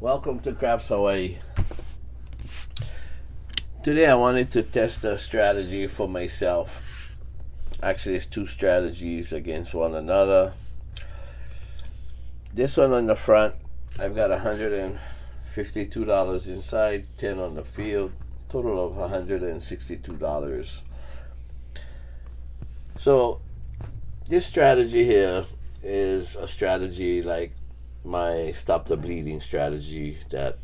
Welcome to Craps Hawaii. Today I wanted to test a strategy for myself. Actually, it's two strategies against one another. This one on the front, I've got $152 inside, 10 on the field, total of $162. So this strategy here is a strategy like my stop the bleeding strategy that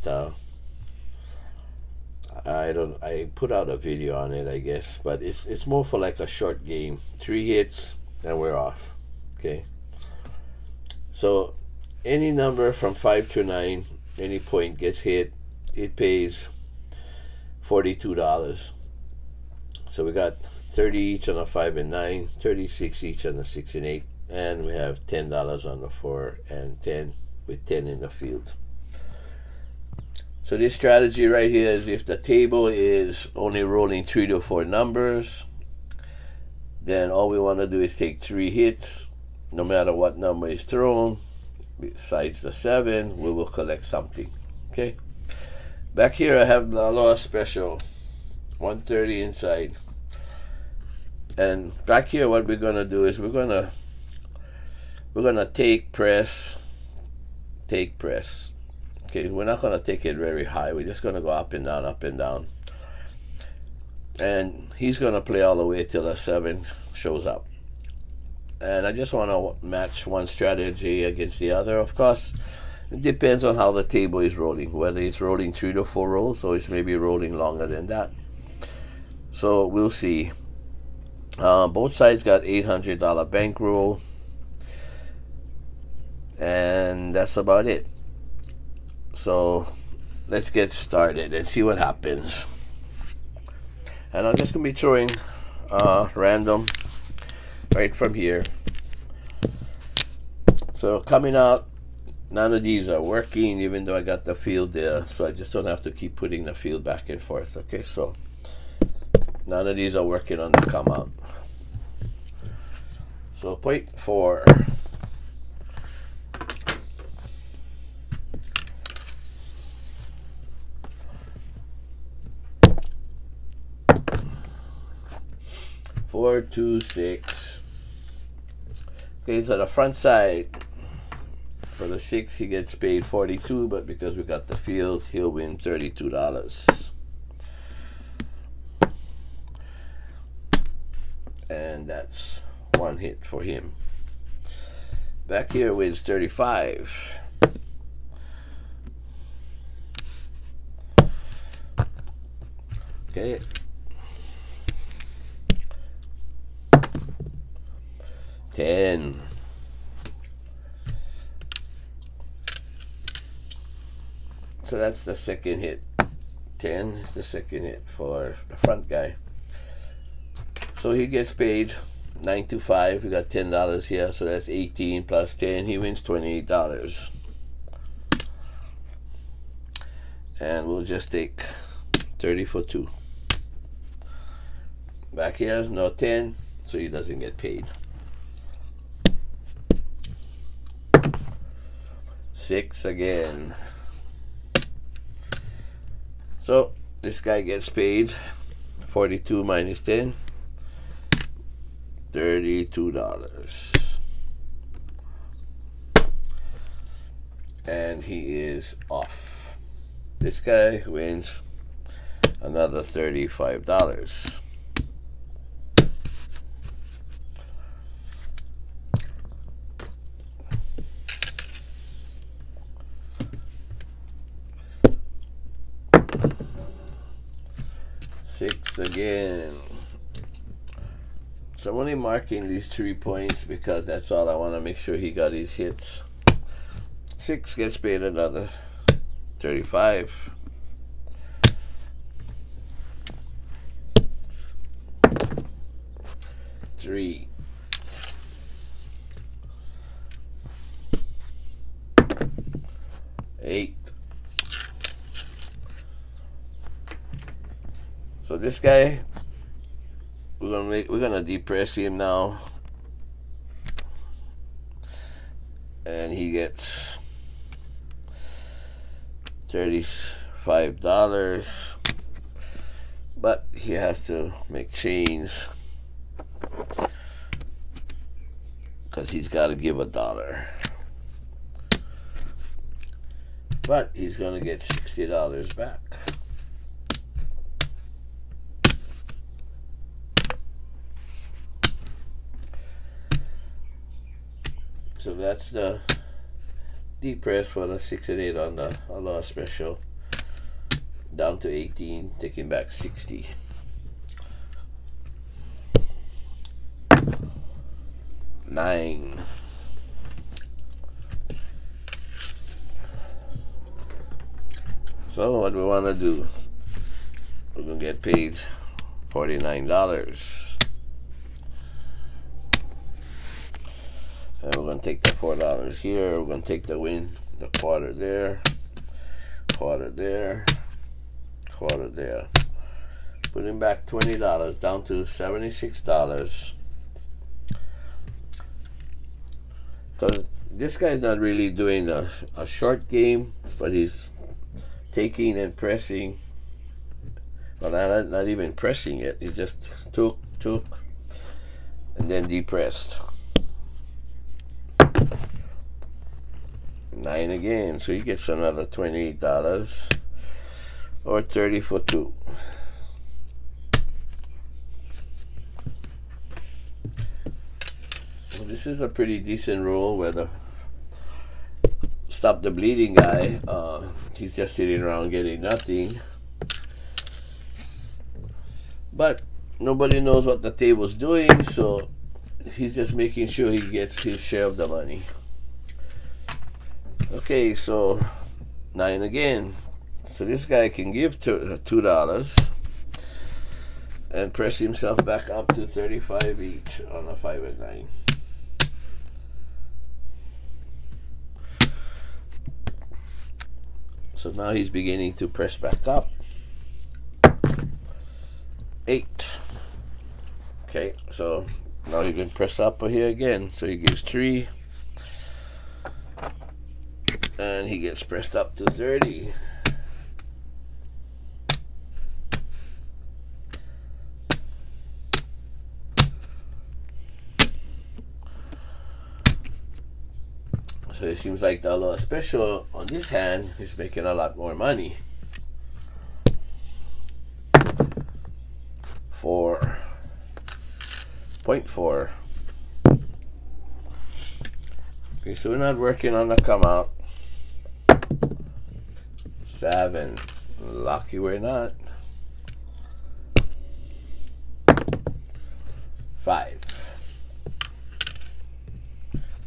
I put out a video on it, I guess, but it's more for like a short game. 3 hits and we're off. Okay, so any number from 5 to 9, any point gets hit, it pays $42. So we got 30 each on a 5 and 9, 36 each on a 6 and 8, and we have $10 on the 4 and 10 with 10 in the field. So this strategy right here is if the table is only rolling 3 to 4 numbers, then all we want to do is take 3 hits, no matter what number is thrown. Besides the 7, we will collect something. Okay, back here I have the Aloha special, 130 inside. And back here what we're gonna do is we're gonna take press. Okay, we're not gonna take it very high. We're just gonna go up and down, up and down. And he's gonna play all the way till a 7 shows up. And I just want to match one strategy against the other. Of course, it depends on how the table is rolling, whether it's rolling 3 to 4 rolls or it's maybe rolling longer than that. So we'll see. Both sides got $800 bankroll, and that's about it. So let's get started and see what happens. And I'm just gonna be throwing random right from here. So coming out, none of these are working, even though I got the field there, so I just don't have to keep putting the field back and forth. Okay, so none of these are working on the come out. So 0.4. Four, 2, 6. Okay, so the front side for the 6, he gets paid 42, but because we got the field, he'll win $32. And that's one hit for him. Back here wins 35. Okay. $10. So that's the second hit. 10 is the second hit for the front guy. So he gets paid $925. We got $10 here, so that's 18 plus 10. He wins $28. And we'll just take 30 for 2. Back here, no 10, so he doesn't get paid. 6 again. So this guy gets paid 42 minus 10, $32. And he is off. This guy wins another $35. Six again. So I'm only marking these 3 points because that's all I want to make sure he got his hits. 6 gets paid another 35. 3. 8. So this guy, we're gonna depress him now, and he gets $35, but he has to make change because he's got to give $1. But he's gonna get $60 back. So that's the deep press for the 6 and 8 on the Aloha special. Down to 18, taking back 60. $9. So what we want to do, we're going to get paid $49. And we're going to take the $4 here. We're going to take the win, the quarter there, quarter there, quarter there. Putting back $20 down to $76. Because this guy's not really doing a short game, but he's taking and pressing. Well, not even pressing it. He just took, and then depressed. 9 again, so he gets another $28 or 30 for 2. Well, this is a pretty decent roll where the stop the bleeding guy, he's just sitting around getting nothing. But nobody knows what the table's doing, so he's just making sure he gets his share of the money. Okay, so 9 again. So this guy can give $2 and press himself back up to 35 each on a 5 and 9. So now he's beginning to press back up. 8. Okay, so now he can press up here again. So he gives 3. And he gets pressed up to 30. So it seems like the Aloha special on this hand is making a lot more money. 4.4. Okay, so we're not working on the come out. 7. Lucky we're not. 5.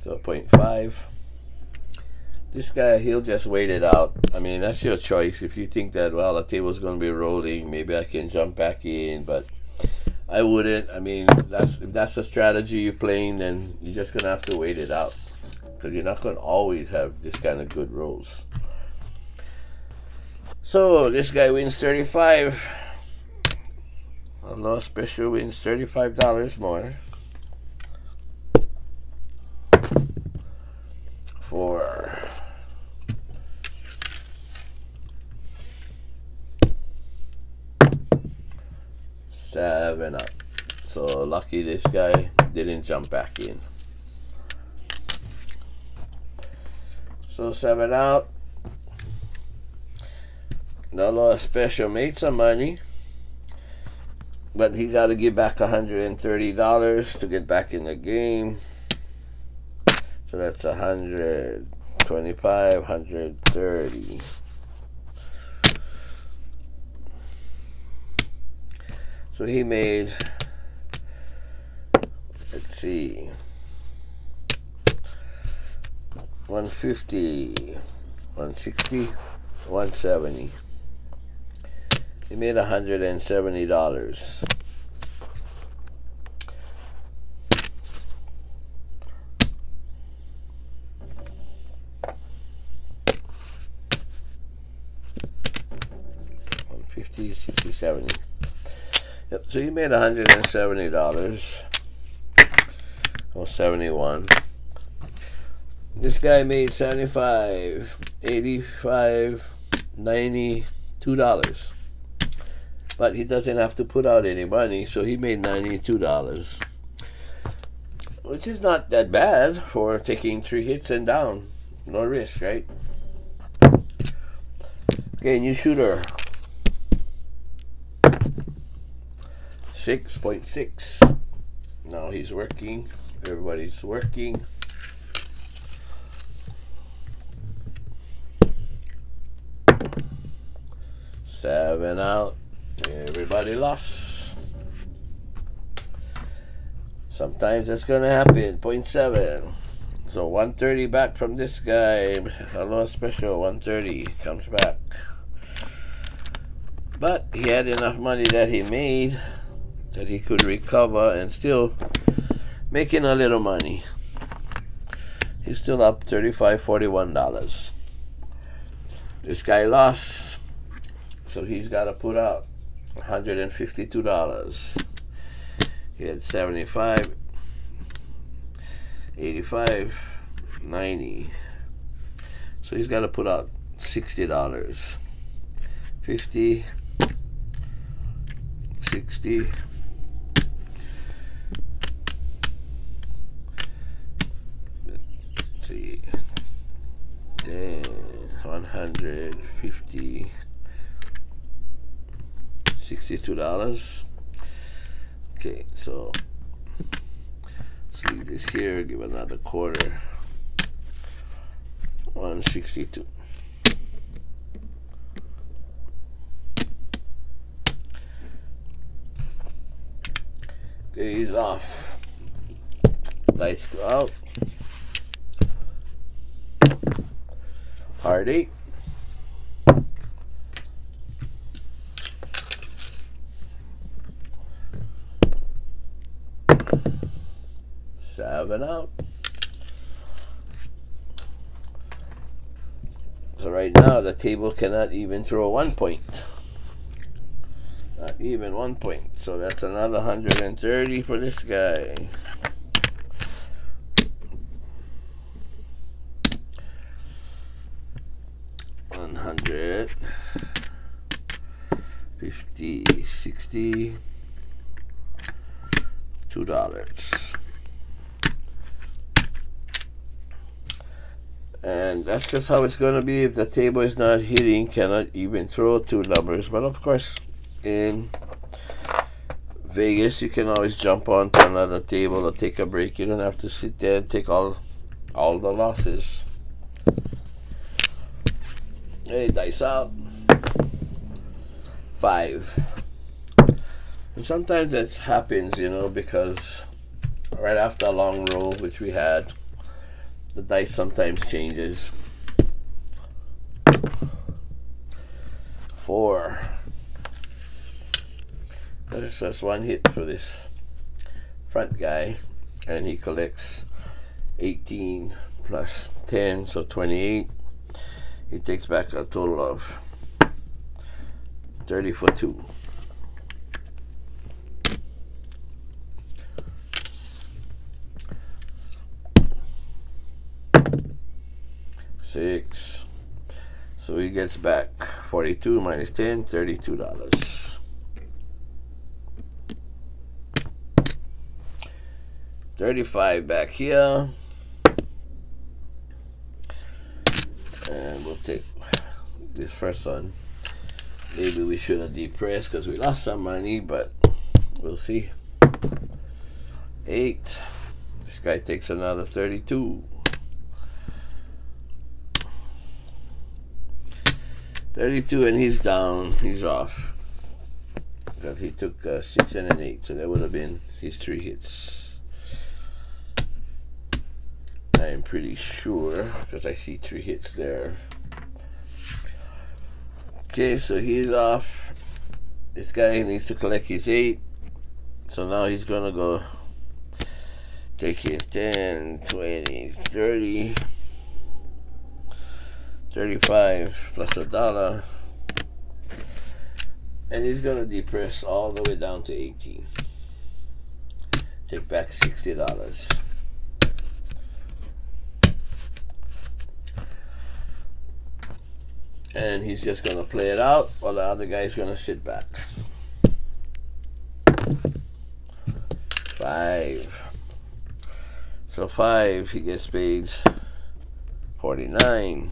So 0.5. This guy, he'll just wait it out. I mean, that's your choice. If you think that, well, the table's going to be rolling, maybe I can jump back in, but I wouldn't. I mean, if that's a strategy you're playing, then you're just going to have to wait it out, because you're not going to always have this kind of good rolls. So this guy wins 35. Aloha special wins $35 more. 4. 7 up. So lucky this guy didn't jump back in. So 7 out. The Aloha special made some money, but he got to give back $130 to get back in the game. So that's 125, 130. So he made, let's see, 150, 160, 170. He made $170. $50, 60, 70. Yep, so he made $170 or 71. This guy made 75, 85, $92. But he doesn't have to put out any money, so he made $92, which is not that bad for taking 3 hits and down. No risk, right? Okay, new shooter. 6.6. Now he's working. Everybody's working. Seven out. Everybody lost. Sometimes that's gonna happen. 0.7. So 130 back from this guy. Aloha special 130 comes back. But he had enough money that he made that he could recover and still making a little money. He's still up $35.41. This guy lost, so he's got to put out $152. He had 75, 85, 90. So he's got to put out $60. 50, 60, 10, 150, $62. Okay, so let's leave this here, give another quarter. 162. Okay, he's off. Lights go out. Hard 8. Seven out. So right now the table cannot even throw 1 point. Not even 1 point. So that's another 130 for this guy. $100, 50, 60, $2. And that's just how it's going to be if the table is not hitting, cannot even throw 2 numbers. But of course, in Vegas, you can always jump onto another table or take a break. You don't have to sit there and take all the losses. Hey, dice out. 5. And sometimes that happens, you know, because right after a long roll, which we had, the dice sometimes changes. 4. There's just 1 hit for this front guy, and he collects 18 plus 10, so 28. He takes back a total of 30 for 2. Six. So he gets back 42 minus 10, $32. $35 back here. And we'll take this first one. Maybe we should have depressed because we lost some money, but we'll see. 8. This guy takes another 32. 32, and he's down. He's off. Because he took 6 and an 8, so that would have been his 3 hits. I'm pretty sure because I see 3 hits there. Okay, so he's off. This guy needs to collect his 8. So now he's gonna go take his 10, 20, 30, 35 plus $1. And he's gonna depress all the way down to 18. Take back $60. and he's just gonna play it out while the other guy's gonna sit back. 5. So 5, he gets paid 49.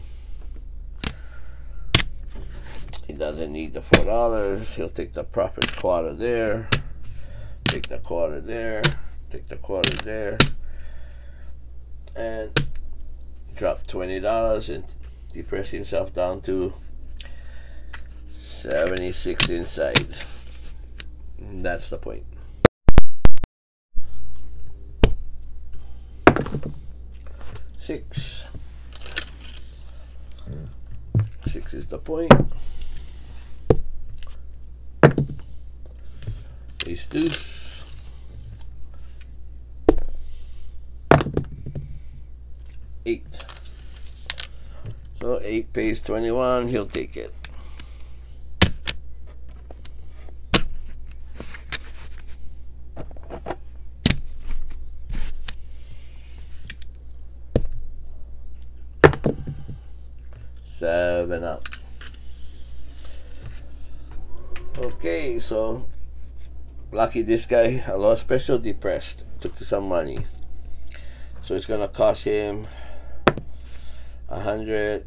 He doesn't need the $4. He'll take the profit quarter there, take the quarter there, take the quarter there, and drop $20 and depress himself down to 76 inside. And that's the point. 6. 6 is the point. Ace deuce. 8. So 8 pays 21. He'll take it. Seven up. Okay, so lucky this guy, Aloha special depressed, took some money, so it's gonna cost him $130.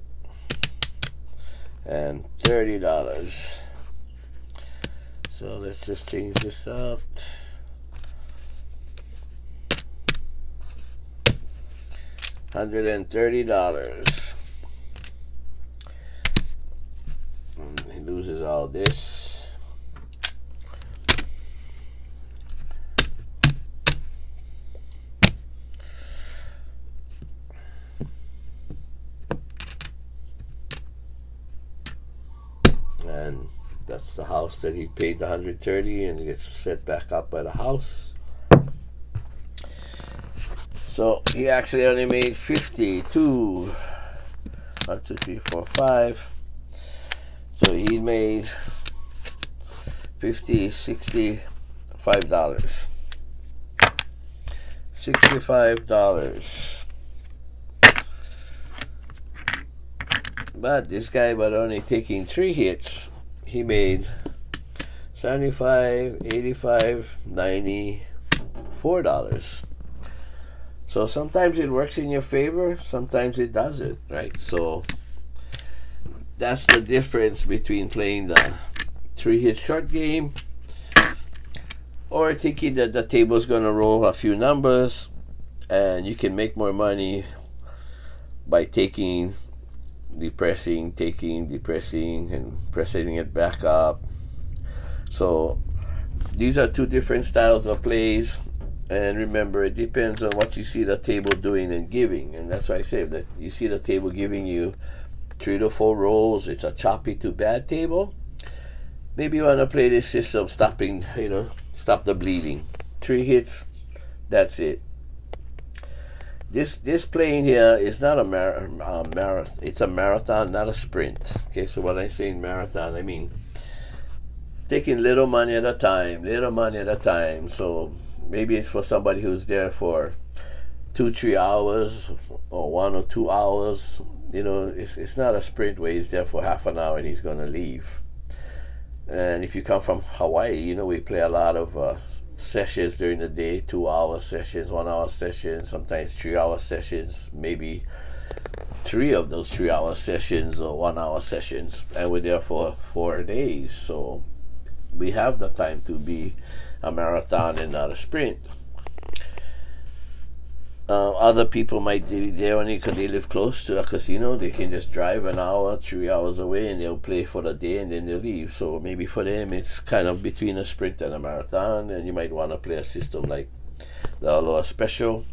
So let's just change this out. $130. He loses all this. And that's the house that he paid the $130, and he gets set back up by the house. So he actually only made 52. 1, 2, 3, 4, 5. So he made $65. $65. But this guy, by only taking 3 hits, he made 75, 85, 94 dollars. So sometimes it works in your favor, sometimes it doesn't, right? So that's the difference between playing the 3-hit short game or thinking that the table's gonna roll a few numbers and you can make more money by taking, depressing, taking, depressing, and pressing it back up. So these are 2 different styles of plays, and remember, it depends on what you see the table doing and giving. And that's why I say that you see the table giving you 3 to 4 rolls, it's a choppy to bad table, maybe you want to play this system, stopping, stop the bleeding. 3 hits, that's it. This playing here is not a marathon. It's a marathon, not a sprint. Okay, so when I say marathon, I mean taking little money at a time, little money at a time. So maybe it's for somebody who's there for 2-3 hours or 1 or 2 hours. It's not a sprint where he's there for half an hour and he's gonna leave. And if you come from Hawaii, we play a lot of sessions during the day, 2-hour sessions, 1-hour sessions, sometimes 3-hour sessions, maybe 3 of those 3-hour sessions or 1-hour sessions, and we're there for 4 days. So we have the time to be a marathon and not a sprint. Other people might be there only because they live close to a casino. They can just drive an hour, 3 hours away, and they'll play for the day and then they'll leave. So maybe for them it's kind of between a sprint and a marathon, and you might want to play a system like the Aloha Special,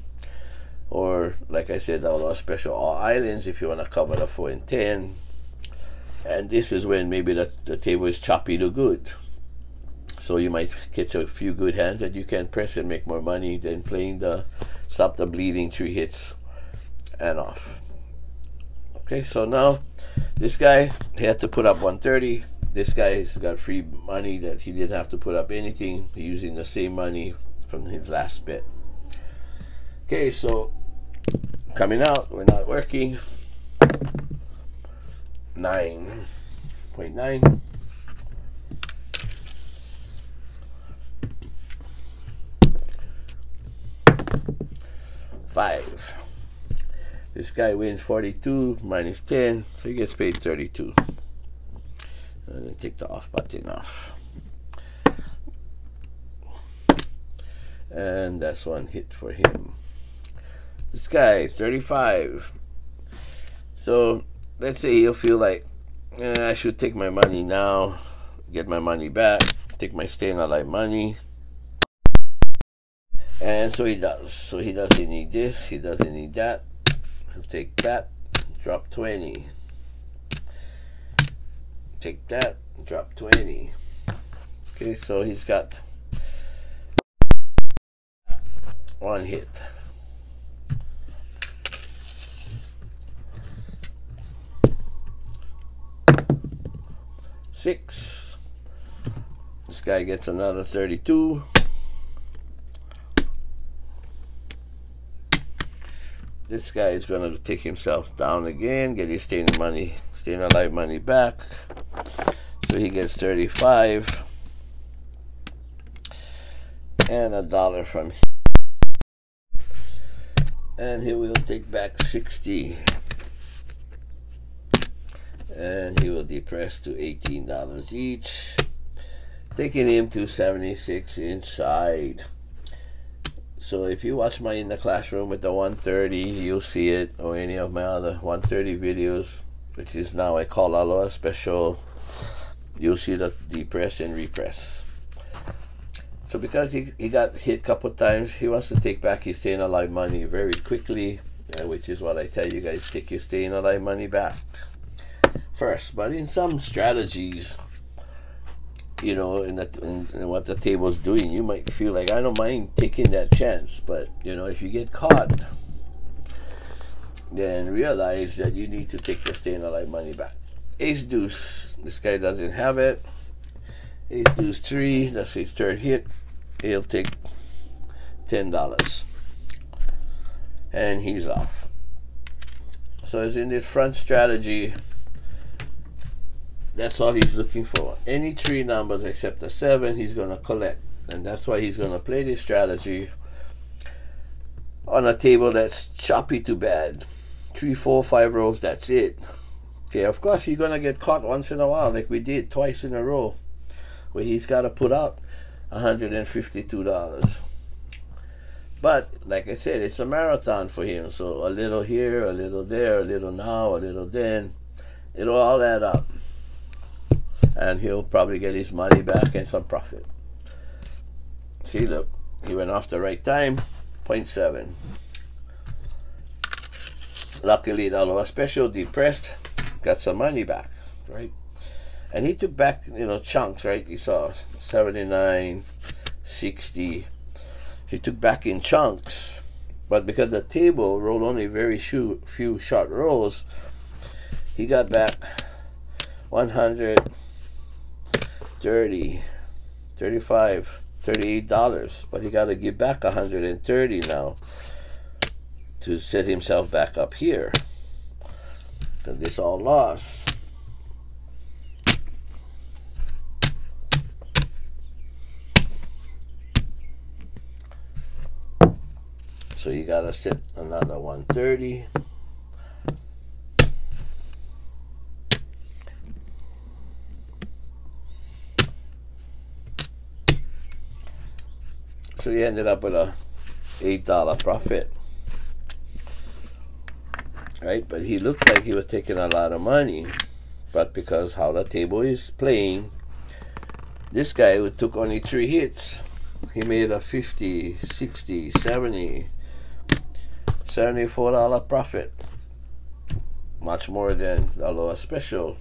or like I said, the Aloha Special All Islands if you want to cover the 4 and 10. And this is when maybe the table is choppy to good. So you might catch a few good hands that you can press and make more money than playing the stop the bleeding 3 hits and off. Okay, so now this guy, he had to put up 130. This guy's got free money that he didn't have to put up anything, using the same money from his last bet. Okay, so coming out, we're not working. 9.9. Five. This guy wins 42 minus 10, so he gets paid 32. And then take the off button off. And that's one hit for him. This guy, 35. So let's say he'll feel like, I should take my money now, get my money back, take my staying alive money. And so he does. So he doesn't need this, he doesn't need that. He'll take that, drop 20. Take that, drop 20. Okay, so he's got one hit. Six. This guy gets another 32. This guy is going to take himself down again, get his staying alive money back. So he gets 35 and $1 from him. And he will take back 60. And he will depress to $18 each, taking him to 76 inside. So if you watch my In the Classroom with the 130, you'll see it, or any of my other 130 videos, which is now I call Aloha Special, you'll see the depress and repress. So because he got hit a couple times, he wants to take back his staying alive money very quickly, which is what I tell you guys, take your staying alive money back first. But in some strategies, you know, in what the table's doing, you might feel like, I don't mind taking that chance, but you know, if you get caught, then realize that you need to take your staying alive money back. Ace deuce, this guy doesn't have it. Ace deuce 3, that's his third hit. He'll take $10 and he's off. So as in this front strategy, that's all he's looking for. Any three numbers except a 7 he's going to collect, and that's why he's going to play this strategy on a table that's choppy to bad. 3, 4, 5 rows, that's it. Okay, of course he's going to get caught once in a while, like we did twice in a row, where he's got to put out $152. But like I said, it's a marathon for him, so a little here, a little there, a little now, a little then, it'll all add up, and he'll probably get his money back and some profit. See, look, he went off the right time, 0.7. Luckily, the Aloha Special depressed, got some money back, right? And he took back, you know, chunks, right? You saw 79, 60. He took back in chunks, but because the table rolled only very few short rolls, he got back 100, 30, 35, $38, but he got to give back 130 now to set himself back up here, because this all lost. So you gotta set another 130. So you ended up with a $8 profit, right? But he looked like he was taking a lot of money, but because how the table is playing, this guy who took only 3 hits, he made a 50, 60, 70, $74 profit, much more than the Aloha Special,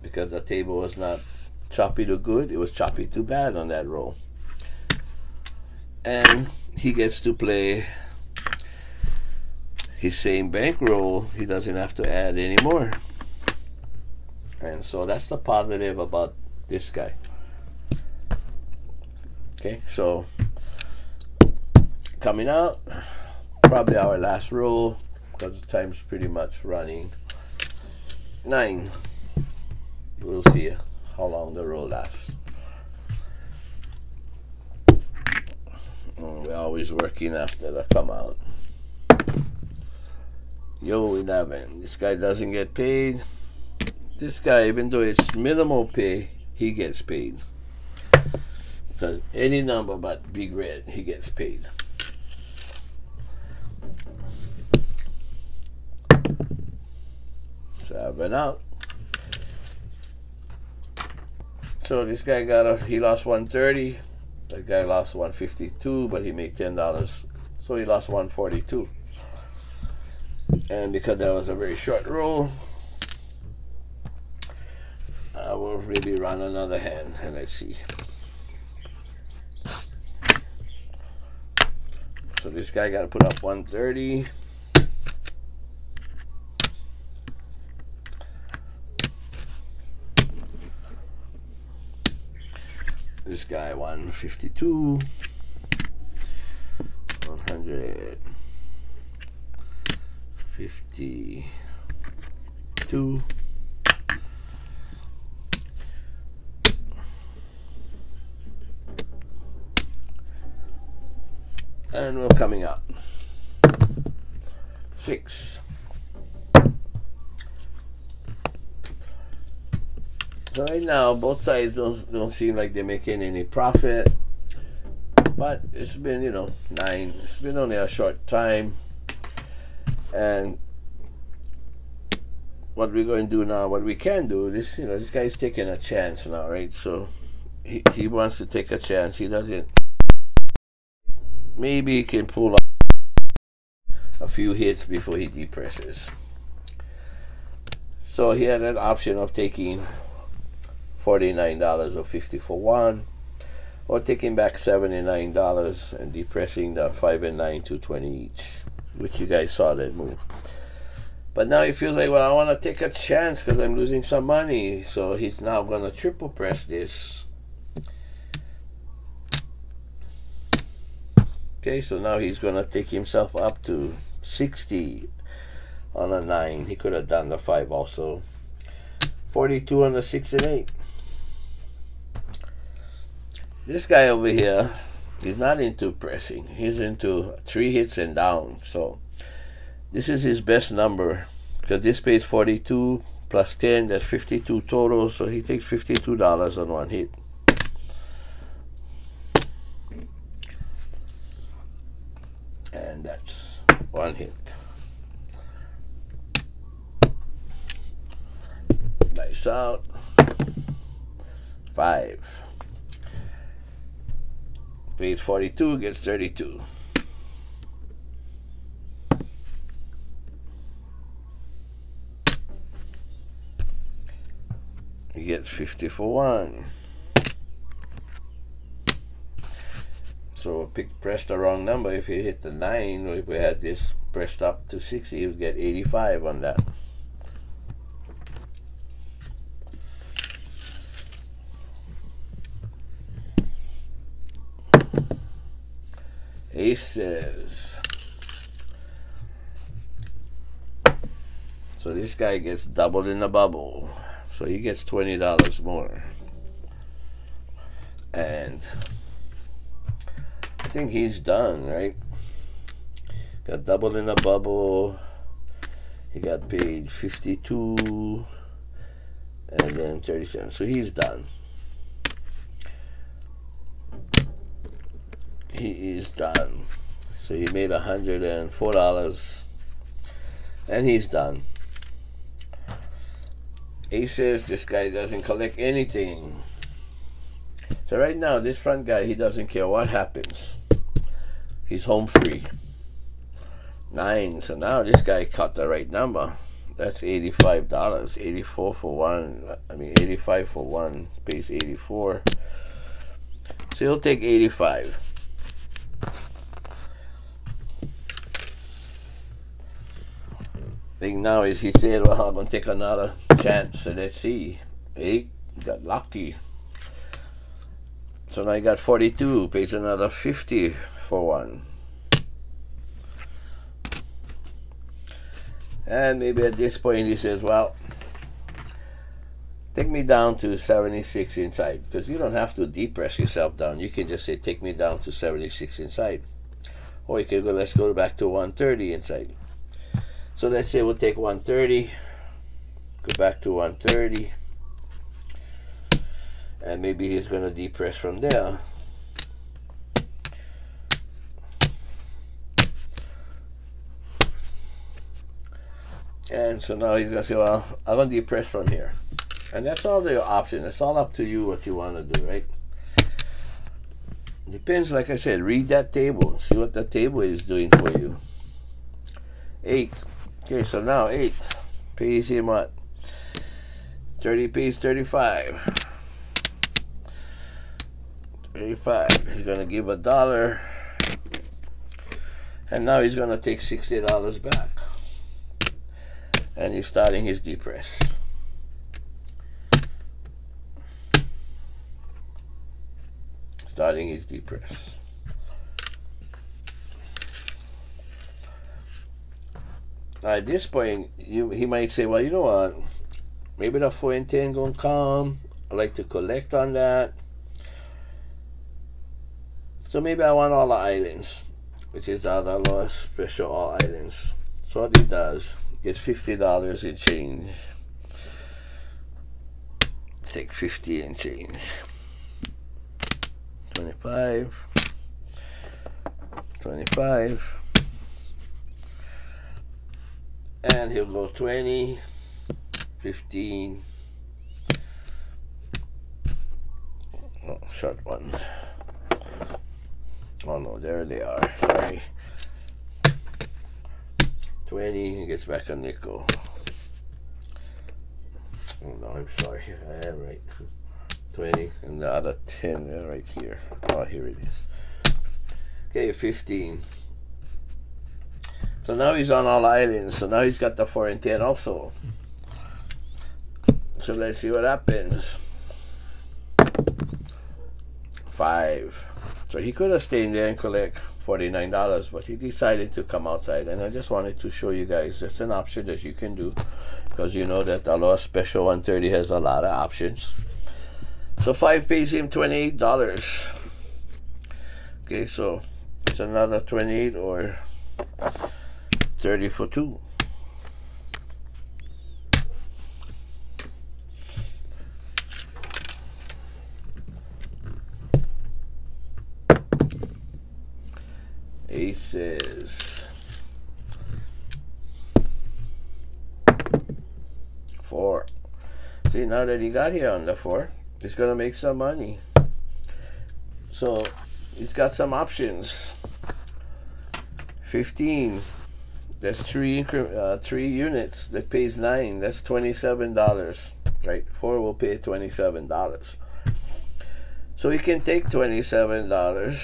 because the table was not choppy to good, it was choppy to bad on that roll. And he gets to play his same bankroll, he doesn't have to add anymore. And so that's the positive about this guy. Okay, so coming out, probably our last roll, because the time's pretty much running. 9. we'll see how long the roll lasts. We're always working after the come out. Yo, 11. This guy doesn't get paid. This guy, even though it's minimal pay, he gets paid. Because any number but big red, he gets paid. Seven out. So this guy he lost 130. That guy lost 152, but he made $10. So he lost 142. And because that was a very short roll, I will maybe run another hand and let's see. So this guy got to put up 130. This guy 152, 152, and we're coming up 6. So right now, both sides don't seem like they're making any profit, but it's been 9. It's been only a short time, and what we're going to do now, what we can do, this guy's taking a chance now, right? So he wants to take a chance. He doesn't. Maybe he can pull up a few hits before he depresses. So he had an option of taking $49 or 50 for 1, or taking back $79 and depressing the 5 and 9 to 20 each, which you guys saw that move. But now he feels like, well, I want to take a chance because I'm losing some money. So he's now going to triple press this. Okay, so now he's going to take himself up to 60 on a 9. He could have done the 5 also. 42 on the 6 and 8. This guy over here, he's not into pressing. He's into 3 hits and down. So this is his best number because this pays 42 plus 10, that's 52 total. So he takes $52 on 1 hit. And that's 1 hit. Nice out. 5. Pays 42, gets 32. He gets 50 for 1. So press the wrong number. If he hit the 9, or if we had this pressed up to 60, he would get 85 on that. Aces. So this guy gets doubled in the bubble. So he gets $20 more. And I think he's done, right? Got doubled in the bubble. He got paid 52 and then 37. So he's done. He is done. So he made $104 and he's done. Aces, this guy doesn't collect anything. So right now, this front guy, he doesn't care what happens. He's home free. 9, so now this guy caught the right number. That's $85. 84 for 1. I mean 85 for 1 pays 84. So he'll take 85. Thing now is he said, well, I'm going to take another chance. So let's see. 8, got lucky. So now I got 42, pays another 50 for 1. And maybe at this point he says, well, I take me down to 76 inside, because you don't have to depress yourself down. You can just say take me down to 76 inside, or you can go, let's go back to 130 inside. So let's say we'll take 130, go back to 130, and maybe he's going to depress from there. And so now he's going to say, well, I'm going to depress from here. And that's all the option. It's all up to you what you want to do, right? Depends, like I said, read that table. See what the table is doing for you. 8. Okay, so now 8 pays him what? 30 pays 35. 35. He's going to give $1. And now he's going to take $60 back. And he's starting his depress. Starting his depress. Now at this point, he might say, well, you know what? Maybe the 4 and 10 gonna come. I like to collect on that. So maybe I want all the islands, which is the other Aloha special all islands. So what he does, get $50 in change. Take 50 and change. 25. 25. And he'll go 20, 15. Oh, short one. Oh no, there they are. Sorry. 20, he gets back a nickel. Oh no, I'm sorry. I am right. 20, and the other 10 right here. Oh, here it is. Okay, 15. So now he's on all islands. So now he's got the 4 and 10 also. So let's see what happens. 5. So he could have stayed there and collect $49, but he decided to come outside. And I just wanted to show you guys that's an option that you can do, because you know that Aloha Special 130 has a lot of options. So 5 pays him $28. Okay, so it's another 28 or 30 for 2. Aces. 4. See, now that he got here on the 4, he's gonna make some money. So he's got some options. 15. That's 3 units. That pays 9. That's $27. Right? 4 will pay $27. So he can take $27.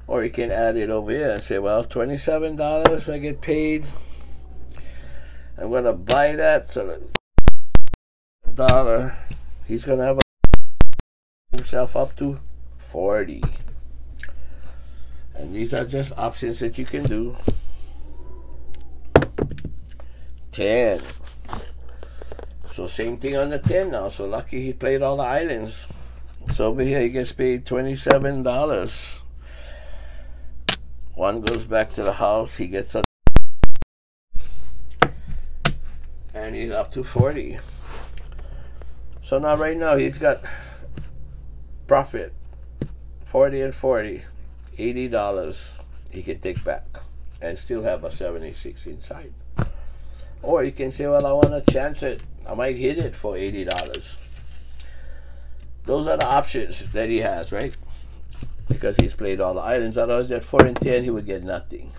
Or you can add it over here and say, well, $27 I get paid. I'm going to buy that. So $1, he's going to have himself up to 40. And these are just options that you can do. 10. So same thing on the 10 now. So lucky he played all the islands. So over here he gets paid $27. 1 goes back to the house, he gets a, and he's up to 40. So now right now he's got profit 40 and 40, $80 he can take back and still have a 76 inside. Or you can say, well, I want to chance it, I might hit it for $80. Those are the options that he has, right? Because he's played all the islands. Otherwise, at 4 and 10, he would get nothing.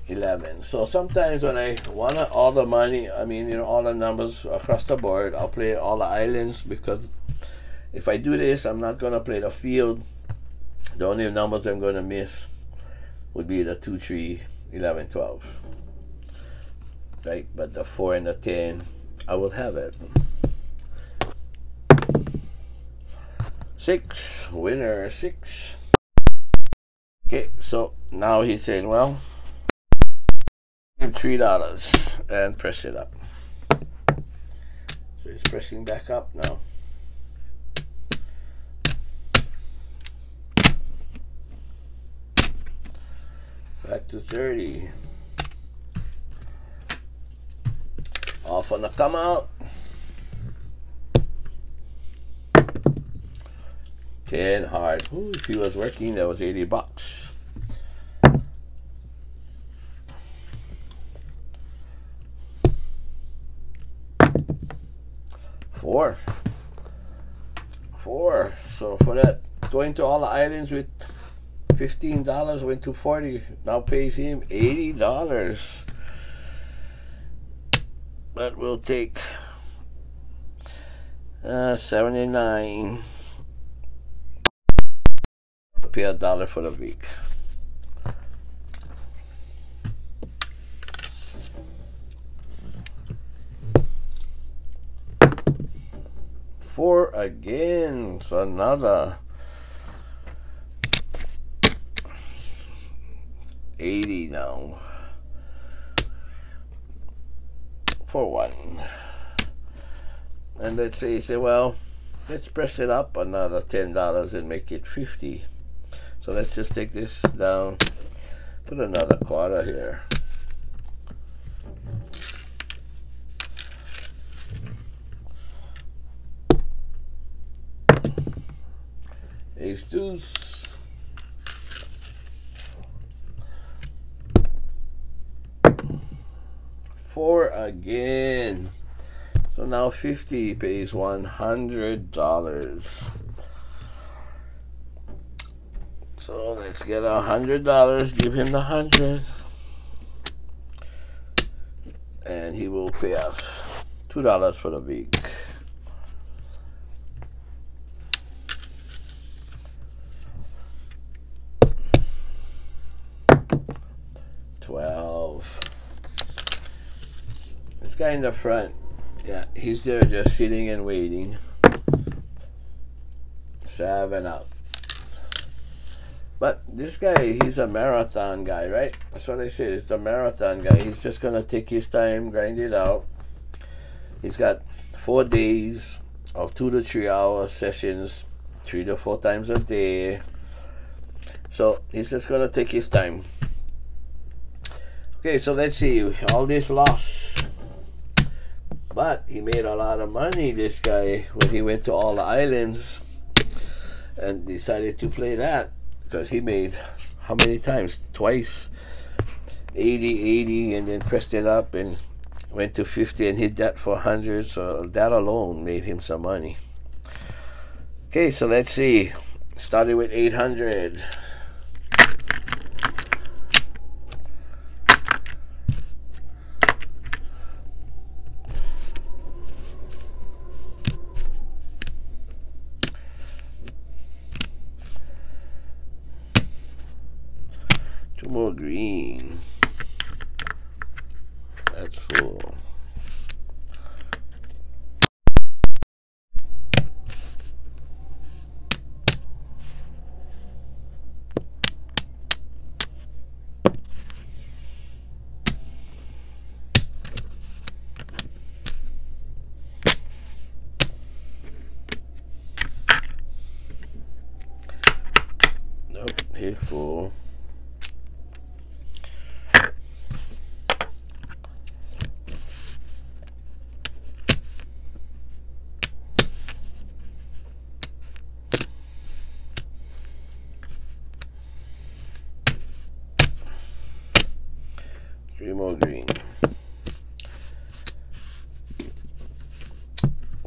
11. So sometimes when I want all the money, I mean, you know, all the numbers across the board, I'll play all the islands, because if I do this, I'm not going to play the field. The only numbers I'm going to miss would be the 2, 3, 11, 12. Right? But the 4 and the 10, I will have it. 6, winner 6. Okay, so now he said, well, give $3 and press it up. So it's pressing back up now. Back to 30. Off on the come out. 10 hard. Ooh, if he was working, that was $80. Four. So for that, going to all the islands with $15 went to 40. Now pays him $80. But we'll take 79. Pay $1 for the week. Four again, so another 80 now for one. And let's say, well, let's press it up another $10 and make it 50. So let's just take this down, put another quarter here. Ace deuce. Four again. So now 50 pays $100. So let's get $100, give him the 100, and he will pay us $2 for the week. This guy in the front, yeah, he's there just sitting and waiting. 7 out. But this guy, he's a marathon guy, right? That's what I said. It's a marathon guy. He's just gonna take his time, grind it out. He's got 4 days of 2 to 3 hour sessions, 3 to 4 times a day. So he's just gonna take his time. Okay, so let's see. All this loss, but he made a lot of money, this guy, when he went to all the islands and decided to play that. Because he made, how many times? Twice. 80, and then pressed it up and went to 50 and hit that for 100. So that alone made him some money. Okay, so let's see. Started with 800. More green. That's full. Nope, hit full. Three more green.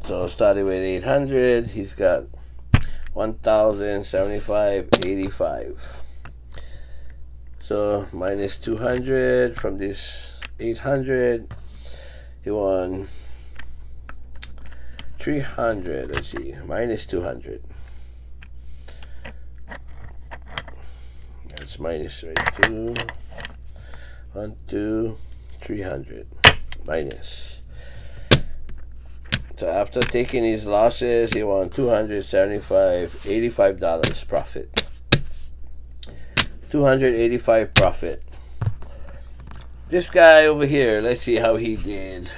So started with 800. He's got 1,075, 85. So minus 200 from this 800. He won 300. Let's see, minus 200. That's minus right. 2, 1, 2, 300 minus. So after taking his losses, he won 275, $85 profit. 285 profit. This guy over here, let's see how he did.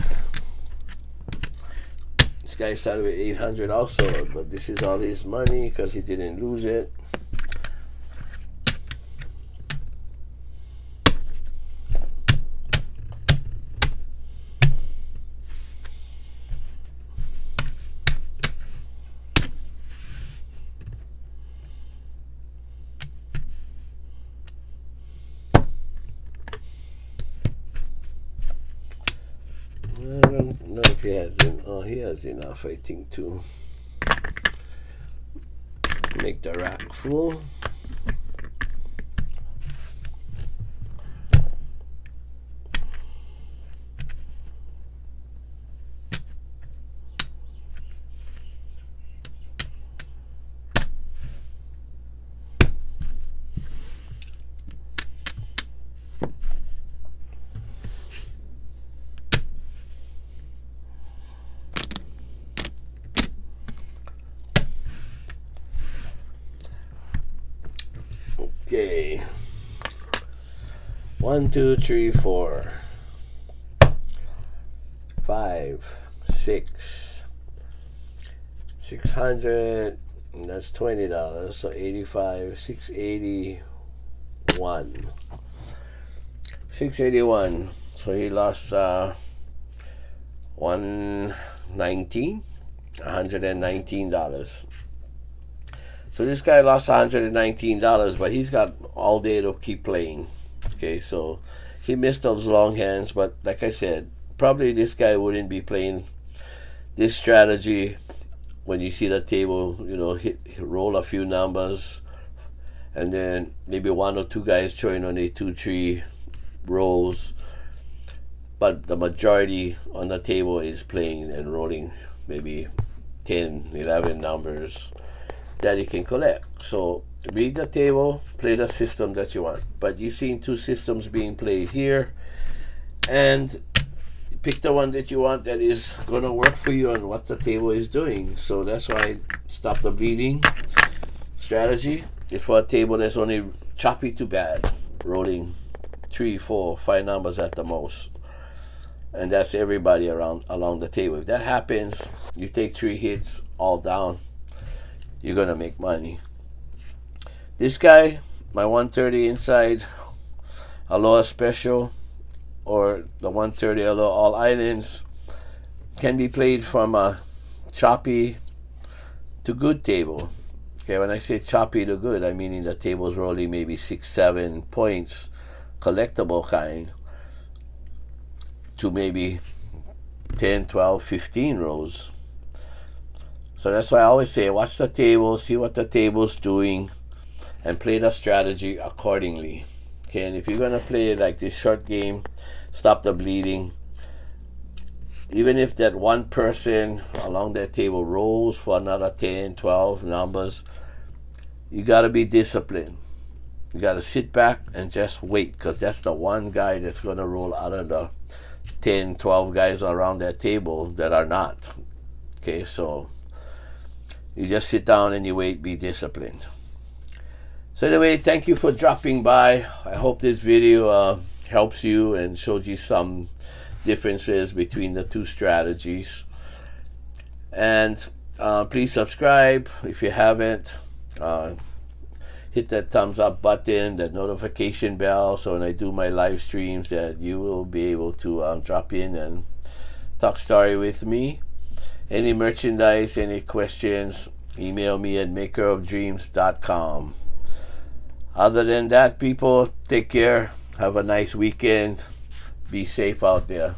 guy started with 800 also, but this is all his money because he didn't lose it. I don't know if he has enough. Oh, he has enough, I think, to make the rack full. Okay. 1, 2, 3, 4, 5, 6, 600. That's $20. So 85, 681. 681. So he lost 119, $119. So this guy lost $119, but he's got all day to keep playing. Okay, so he missed those long hands, but like I said, probably this guy wouldn't be playing this strategy when you see the table, you know, roll a few numbers, and then maybe 1 or 2 guys throwing on a 2, 3 rolls, but the majority on the table is playing and rolling maybe 10, 11 numbers that you can collect. So read the table, play the system that you want. But you've seen 2 systems being played here, and pick the one that you want that is going to work for you and what the table is doing. So that's why stop the bleeding strategy is for a table that's only choppy to bad, rolling 3, 4, 5 numbers at the most, and that's everybody along the table. If that happens, you take 3 hits all down, you're gonna make money. This guy, my 130 inside Aloha special, or the 130 Aloha all islands, can be played from a choppy to good table. Okay, when I say choppy to good, I mean in the table's rolling maybe 6, 7 points, collectible kind, to maybe 10, 12, 15 rows. So that's why I always say, watch the table, see what the table's doing, and play the strategy accordingly. Okay, and if you're gonna play like this short game, stop the bleeding. Even if that one person along that table rolls for another 10, 12 numbers, you gotta be disciplined. You gotta sit back and just wait, because that's the one guy that's gonna roll out of the 10, 12 guys around that table that are not. Okay, so you just sit down and you wait, be disciplined. So anyway, thank you for dropping by. I hope this video helps you and showed you some differences between the 2 strategies. And please subscribe if you haven't. Hit that thumbs up button, that notification bell, so when I do my live streams that you will be able to drop in and talk story with me. Any merchandise, any questions, email me at makerofdreams.com. Other than that, people, take care. Have a nice weekend. Be safe out there.